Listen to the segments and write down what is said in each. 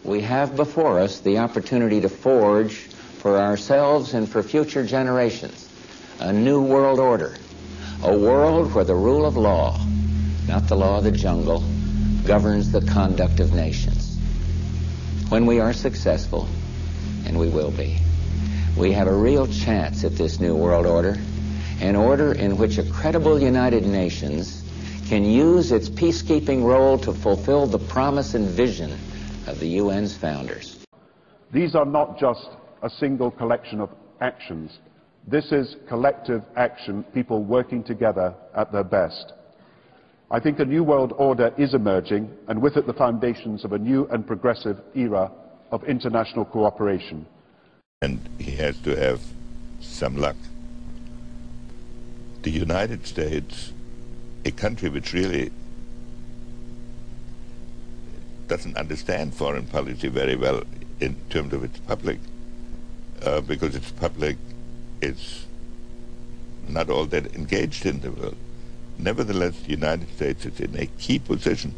we have before us the opportunity to forge for ourselves and for future generations a new world order, a world where the rule of law, not the law of the jungle, governs the conduct of nations. When we are successful, and we will be, we have a real chance at this new world order, an order in which a credible United Nations can use its peacekeeping role to fulfill the promise and vision of the UN's founders. These are not just a single collection of actions. This is collective action, people working together at their best. I think a new world order is emerging, and with it the foundations of a new and progressive era of international cooperation. And he has to have some luck. The United States, a country which really doesn't understand foreign policy very well in terms of its public, because its public is not all that engaged in the world. Nevertheless, the United States is in a key position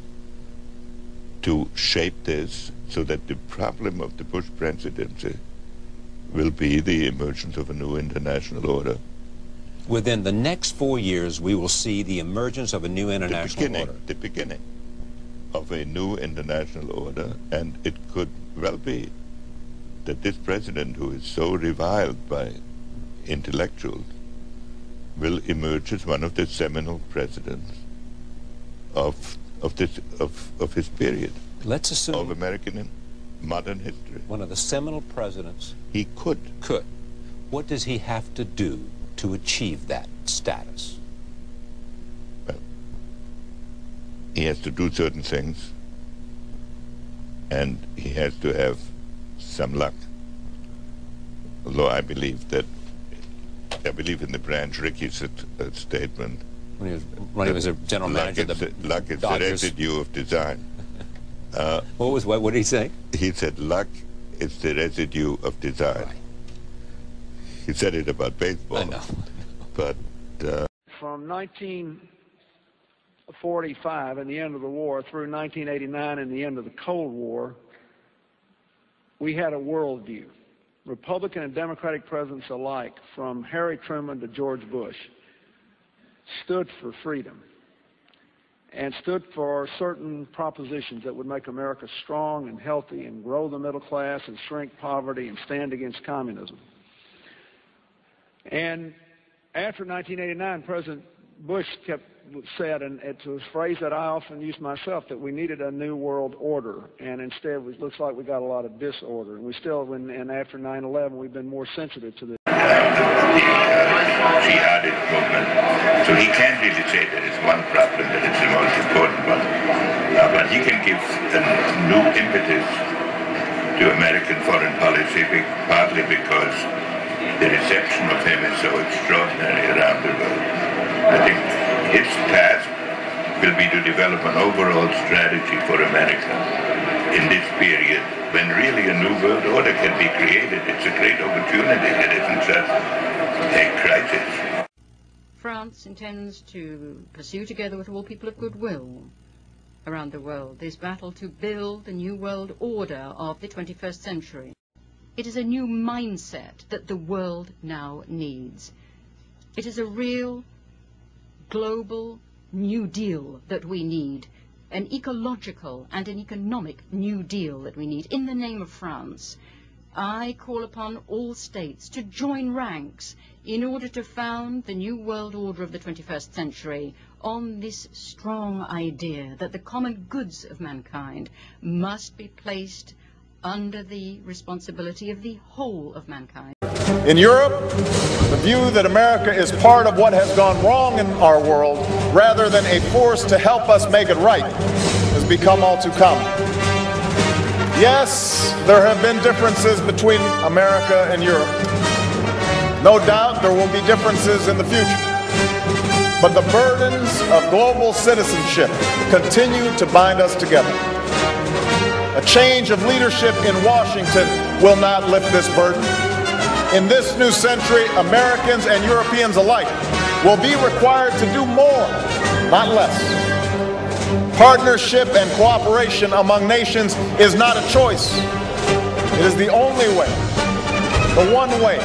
to shape this so that the problem of the Bush presidency will be the emergence of a new international order. Within the next 4 years, we will see the emergence of a new international order. The beginning of a new international order, and it could well be that this president, who is so reviled by intellectuals, will emerge as one of the seminal presidents of his period. Let's assume of American modern history. One of the seminal presidents. He could. What does he have to do to achieve that status? Well, he has to do certain things, and he has to have some luck. Although I believe in the Branch Rickey statement. When he was a general manager of the luck is the residue of design. What did he say? He said luck is the residue of design. Right. He said it about baseball. I know. But from 1945 and the end of the war through 1989 and the end of the Cold War, we had a worldview. Republican and Democratic presidents alike, from Harry Truman to George Bush, stood for freedom and stood for certain propositions that would make America strong and healthy and grow the middle class and shrink poverty and stand against communism. And after 1989, President Bush said, and it's a phrase that I often use myself, that we needed a new world order, and instead it looks like we got a lot of disorder. And we still, and after 9/11, we've been more sensitive to this. The jihadist movement. So he can't really say there is one problem that is the most important one. But he can give a new impetus to American foreign policy, partly because the reception of him is so extraordinary around the world. I think his task will be to develop an overall strategy for America in this period when really a new world order can be created. It's a great opportunity. It isn't just a crisis. France intends to pursue, together with all people of goodwill around the world, this battle to build the new world order of the 21st century. It is a new mindset that the world now needs. It is a real global New Deal that we need, an ecological and an economic New Deal that we need. In the name of France, I call upon all states to join ranks in order to found the new world order of the 21st century on this strong idea that the common goods of mankind must be placed under the responsibility of the whole of mankind. In Europe, the view that America is part of what has gone wrong in our world, rather than a force to help us make it right, has become all too common. Yes, there have been differences between America and Europe. No doubt there will be differences in the future. But the burdens of global citizenship continue to bind us together. A change of leadership in Washington will not lift this burden. In this new century, Americans and Europeans alike will be required to do more, not less. Partnership and cooperation among nations is not a choice. It is the only way, the one way,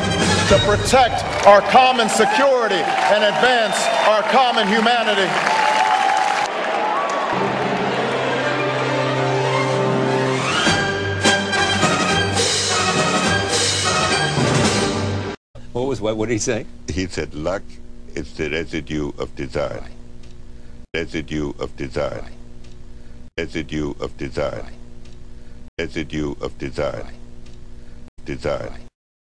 to protect our common security and advance our common humanity. What did he say? He said, luck is the residue of design. Right. Residue of design. Right. Residue of design. Right. Residue of design. Right. Design. Right.